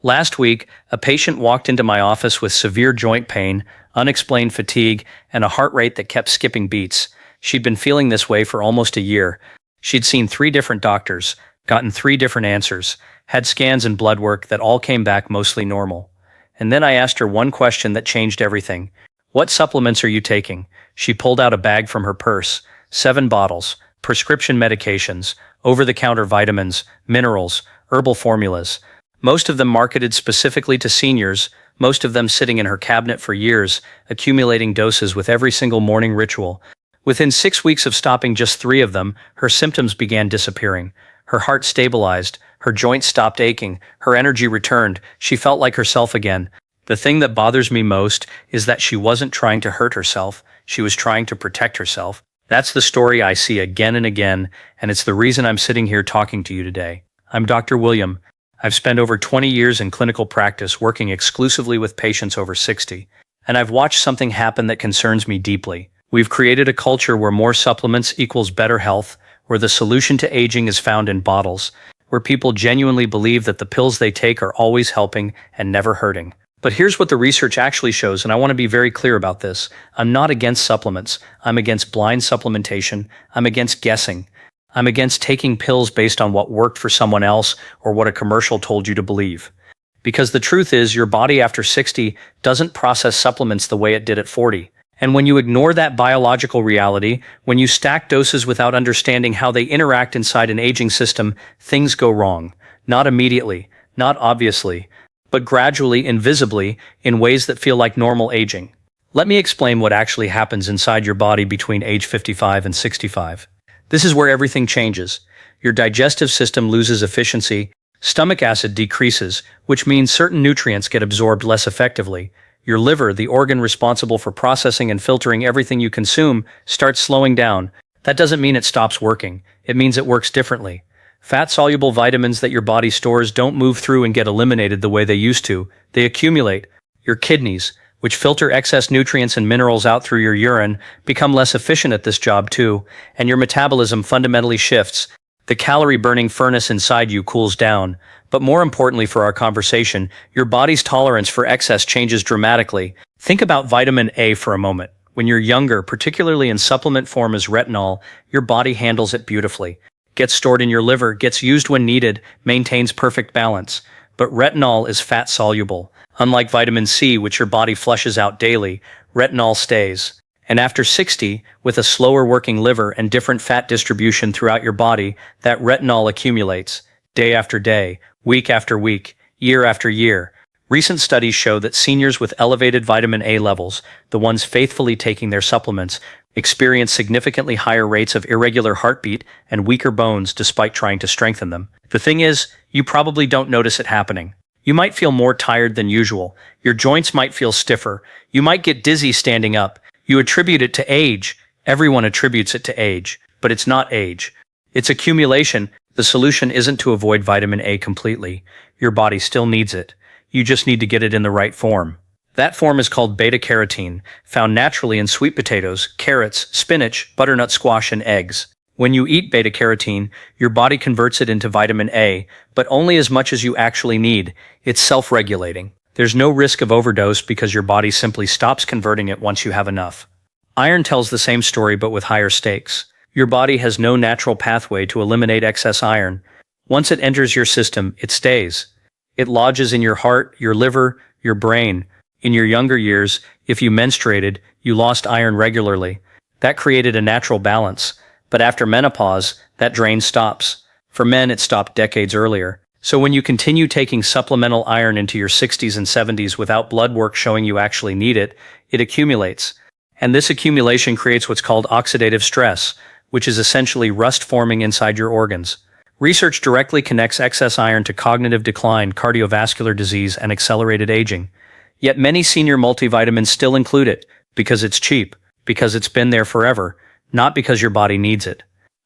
Last week, a patient walked into my office with severe joint pain, unexplained fatigue, and a heart rate that kept skipping beats. She'd been feeling this way for almost a year. She'd seen 3 different doctors, gotten 3 different answers, had scans and blood work that all came back mostly normal. And then I asked her one question that changed everything. "What supplements are you taking?" She pulled out a bag from her purse. 7 bottles, prescription medications, over-the-counter vitamins, minerals, herbal formulas. Most of them marketed specifically to seniors, most of them sitting in her cabinet for years, accumulating doses with every single morning ritual. Within 6 weeks of stopping just 3 of them, her symptoms began disappearing. Her heart stabilized, her joints stopped aching, her energy returned, she felt like herself again. The thing that bothers me most is that she wasn't trying to hurt herself, she was trying to protect herself. That's the story I see again and again, and it's the reason I'm sitting here talking to you today. I'm Dr. William. I've spent over 20 years in clinical practice working exclusively with patients over 60, and I've watched something happen that concerns me deeply. We've created a culture where more supplements equals better health, where the solution to aging is found in bottles, where people genuinely believe that the pills they take are always helping and never hurting. But here's what the research actually shows, and I want to be very clear about this. I'm not against supplements. I'm against blind supplementation. I'm against guessing. I'm against taking pills based on what worked for someone else or what a commercial told you to believe. Because the truth is, your body after 60 doesn't process supplements the way it did at 40. And when you ignore that biological reality, when you stack doses without understanding how they interact inside an aging system, things go wrong. Not immediately, not obviously, but gradually, invisibly, in ways that feel like normal aging. Let me explain what actually happens inside your body between age 55 and 65. This is where everything changes. Your digestive system loses efficiency, stomach acid decreases, which means certain nutrients get absorbed less effectively. Your liver, the organ responsible for processing and filtering everything you consume, starts slowing down. That doesn't mean it stops working. It means it works differently. Fat-soluble vitamins that your body stores don't move through and get eliminated the way they used to. They accumulate. Your kidneys, which filter excess nutrients and minerals out through your urine, become less efficient at this job too, and your metabolism fundamentally shifts. The calorie-burning furnace inside you cools down. But more importantly for our conversation, your body's tolerance for excess changes dramatically. Think about vitamin A for a moment. When you're younger, particularly in supplement form as retinol, your body handles it beautifully. Gets stored in your liver, gets used when needed, maintains perfect balance. But retinol is fat-soluble. Unlike vitamin C, which your body flushes out daily, retinol stays. And after 60, with a slower working liver and different fat distribution throughout your body, that retinol accumulates, day after day, week after week, year after year. Recent studies show that seniors with elevated vitamin A levels, the ones faithfully taking their supplements, experience significantly higher rates of irregular heartbeat and weaker bones despite trying to strengthen them. The thing is, you probably don't notice it happening. You might feel more tired than usual. Your joints might feel stiffer. You might get dizzy standing up. You attribute it to age. Everyone attributes it to age, but it's not age. It's accumulation. The solution isn't to avoid vitamin A completely. Your body still needs it. You just need to get it in the right form. That form is called beta-carotene, found naturally in sweet potatoes, carrots, spinach, butternut squash, and eggs. When you eat beta-carotene, your body converts it into vitamin A, but only as much as you actually need. It's self-regulating. There's no risk of overdose because your body simply stops converting it once you have enough. Iron tells the same story but with higher stakes. Your body has no natural pathway to eliminate excess iron. Once it enters your system, it stays. It lodges in your heart, your liver, your brain. In your younger years, if you menstruated, you lost iron regularly. That created a natural balance. But after menopause, that drain stops. For men, it stopped decades earlier. So when you continue taking supplemental iron into your 60s and 70s without blood work showing you actually need it, it accumulates. And this accumulation creates what's called oxidative stress, which is essentially rust forming inside your organs. Research directly connects excess iron to cognitive decline, cardiovascular disease, and accelerated aging. Yet many senior multivitamins still include it, because it's cheap, because it's been there forever, not because your body needs it.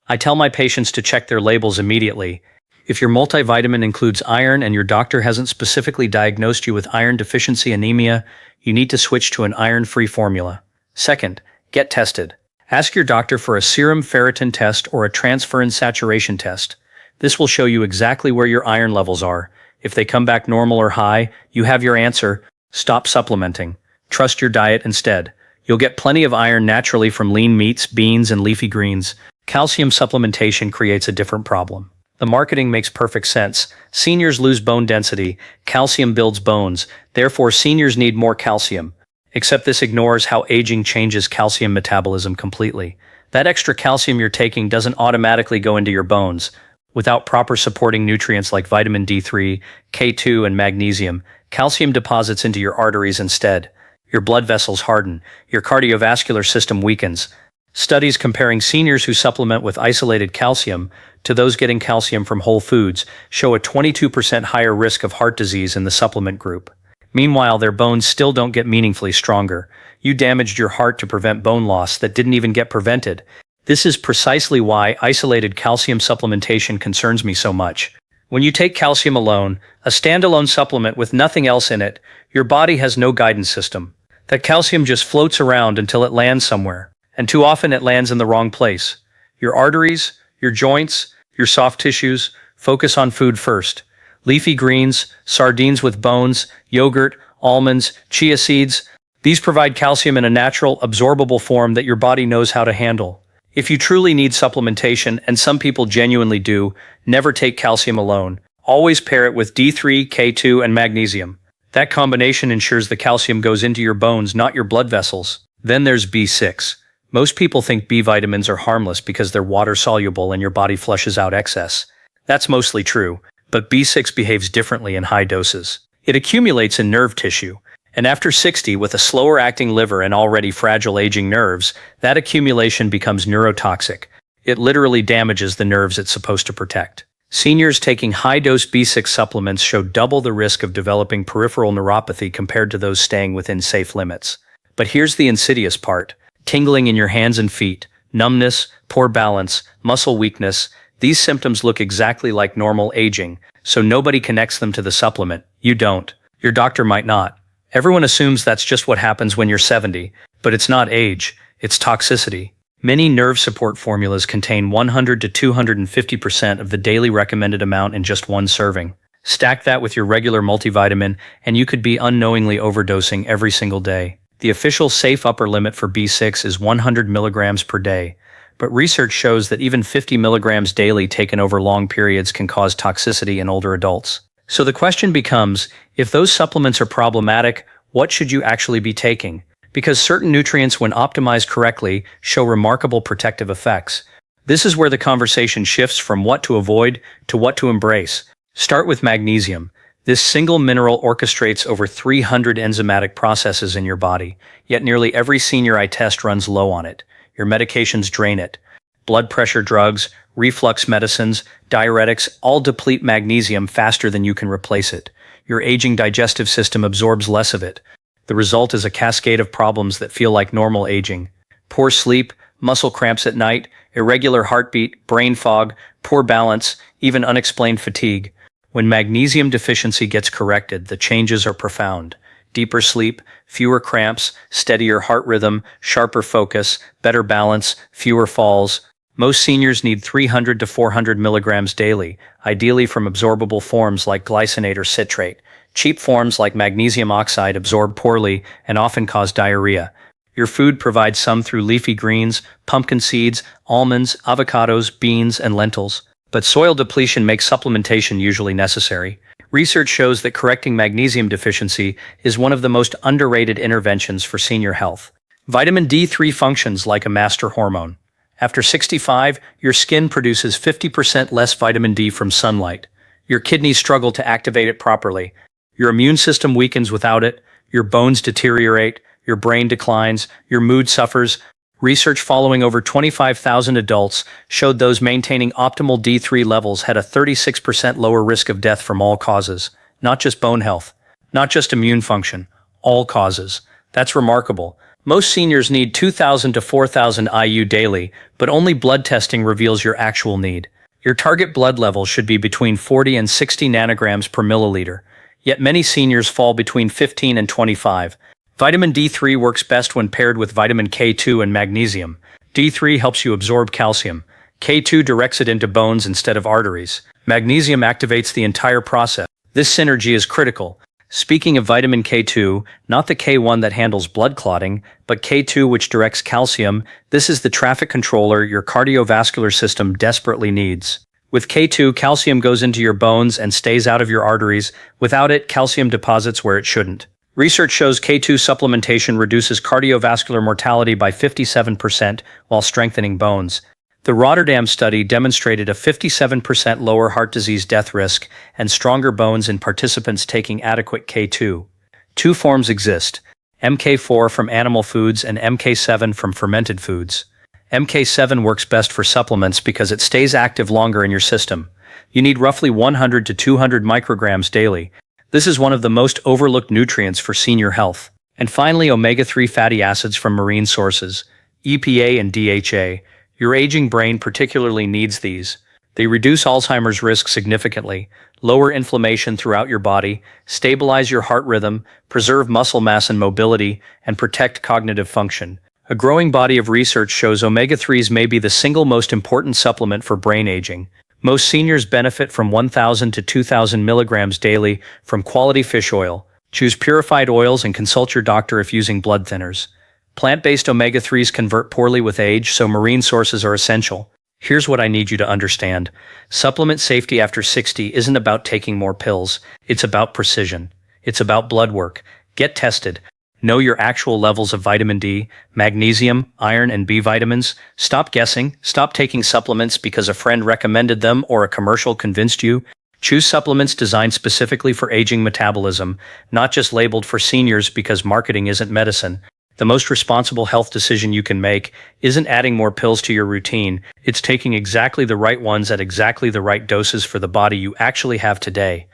I tell my patients to check their labels immediately. If your multivitamin includes iron and your doctor hasn't specifically diagnosed you with iron deficiency anemia, you need to switch to an iron-free formula. Second, get tested. Ask your doctor for a serum ferritin test or a transferrin saturation test. This will show you exactly where your iron levels are. If they come back normal or high, you have your answer. Stop supplementing. Trust your diet instead. You'll get plenty of iron naturally from lean meats, beans, and leafy greens. Calcium supplementation creates a different problem. The marketing makes perfect sense. Seniors lose bone density. Calcium builds bones. Therefore, seniors need more calcium. Except this ignores how aging changes calcium metabolism completely. That extra calcium you're taking doesn't automatically go into your bones. Without proper supporting nutrients like vitamin D3, K2, and magnesium, calcium deposits into your arteries instead. Your blood vessels harden. Your cardiovascular system weakens. Studies comparing seniors who supplement with isolated calcium to those getting calcium from whole foods show a 22% higher risk of heart disease in the supplement group. Meanwhile, their bones still don't get meaningfully stronger. You damaged your heart to prevent bone loss that didn't even get prevented. This is precisely why isolated calcium supplementation concerns me so much. When you take calcium alone, a standalone supplement with nothing else in it, your body has no guidance system. That calcium just floats around until it lands somewhere. And too often it lands in the wrong place. Your arteries, your joints, your soft tissues, focus on food first. Leafy greens, sardines with bones, yogurt, almonds, chia seeds. These provide calcium in a natural, absorbable form that your body knows how to handle. If you truly need supplementation, and some people genuinely do, never take calcium alone. Always pair it with D3, K2, and magnesium. That combination ensures the calcium goes into your bones, not your blood vessels. Then there's B6. Most people think B vitamins are harmless because they're water-soluble and your body flushes out excess. That's mostly true, but B6 behaves differently in high doses. It accumulates in nerve tissue, and after 60, with a slower-acting liver and already fragile aging nerves, that accumulation becomes neurotoxic. It literally damages the nerves it's supposed to protect. Seniors taking high-dose B6 supplements show double the risk of developing peripheral neuropathy compared to those staying within safe limits. But here's the insidious part. Tingling in your hands and feet, numbness, poor balance, muscle weakness, these symptoms look exactly like normal aging, so nobody connects them to the supplement. You don't. Your doctor might not. Everyone assumes that's just what happens when you're 70, but it's not age, it's toxicity. Many nerve support formulas contain 100 to 250% of the daily recommended amount in just one serving. Stack that with your regular multivitamin, and you could be unknowingly overdosing every single day. The official safe upper limit for B6 is 100 milligrams per day, but research shows that even 50 milligrams daily taken over long periods can cause toxicity in older adults. So the question becomes, if those supplements are problematic, what should you actually be taking? Because certain nutrients, when optimized correctly, show remarkable protective effects. This is where the conversation shifts from what to avoid to what to embrace. Start with magnesium. This single mineral orchestrates over 300 enzymatic processes in your body, yet nearly every senior I test runs low on it. Your medications drain it. Blood pressure drugs, reflux medicines, diuretics all deplete magnesium faster than you can replace it. Your aging digestive system absorbs less of it. The result is a cascade of problems that feel like normal aging. Poor sleep, muscle cramps at night, irregular heartbeat, brain fog, poor balance, even unexplained fatigue. When magnesium deficiency gets corrected, the changes are profound. Deeper sleep, fewer cramps, steadier heart rhythm, sharper focus, better balance, fewer falls. Most seniors need 300 to 400 milligrams daily, ideally from absorbable forms like glycinate or citrate. Cheap forms like magnesium oxide absorb poorly and often cause diarrhea. Your food provides some through leafy greens, pumpkin seeds, almonds, avocados, beans, and lentils. But soil depletion makes supplementation usually necessary. Research shows that correcting magnesium deficiency is one of the most underrated interventions for senior health. Vitamin D3 functions like a master hormone. After 65, your skin produces 50% less vitamin D from sunlight. Your kidneys struggle to activate it properly. Your immune system weakens without it. Your bones deteriorate. Your brain declines. Your mood suffers. Research following over 25,000 adults showed those maintaining optimal D3 levels had a 36% lower risk of death from all causes. Not just bone health, not just immune function, all causes. That's remarkable. Most seniors need 2,000 to 4,000 IU daily, but only blood testing reveals your actual need. Your target blood level should be between 40 and 60 nanograms per milliliter, yet many seniors fall between 15 and 25. Vitamin D3 works best when paired with vitamin K2 and magnesium. D3 helps you absorb calcium. K2 directs it into bones instead of arteries. Magnesium activates the entire process. This synergy is critical. Speaking of vitamin K2, not the K1 that handles blood clotting, but K2 which directs calcium, this is the traffic controller your cardiovascular system desperately needs. With K2, calcium goes into your bones and stays out of your arteries. Without it, calcium deposits where it shouldn't. Research shows K2 supplementation reduces cardiovascular mortality by 57% while strengthening bones. The Rotterdam study demonstrated a 57% lower heart disease death risk and stronger bones in participants taking adequate K2. Two forms exist: MK4 from animal foods and MK7 from fermented foods. MK7 works best for supplements because it stays active longer in your system. You need roughly 100 to 200 micrograms daily. This is one of the most overlooked nutrients for senior health. And finally, omega-3 fatty acids from marine sources, EPA and DHA. Your aging brain particularly needs these. They reduce Alzheimer's risk significantly, lower inflammation throughout your body, stabilize your heart rhythm, preserve muscle mass and mobility, and protect cognitive function. A growing body of research shows omega-3s may be the single most important supplement for brain aging. Most seniors benefit from 1,000 to 2,000 milligrams daily from quality fish oil. Choose purified oils and consult your doctor if using blood thinners. Plant-based omega-3s convert poorly with age, so marine sources are essential. Here's what I need you to understand. Supplement safety after 60 isn't about taking more pills. It's about precision. It's about blood work. Get tested. Know your actual levels of vitamin D, magnesium, iron, and B vitamins. Stop guessing. Stop taking supplements because a friend recommended them or a commercial convinced you. Choose supplements designed specifically for aging metabolism, not just labeled for seniors because marketing isn't medicine. The most responsible health decision you can make isn't adding more pills to your routine. It's taking exactly the right ones at exactly the right doses for the body you actually have today.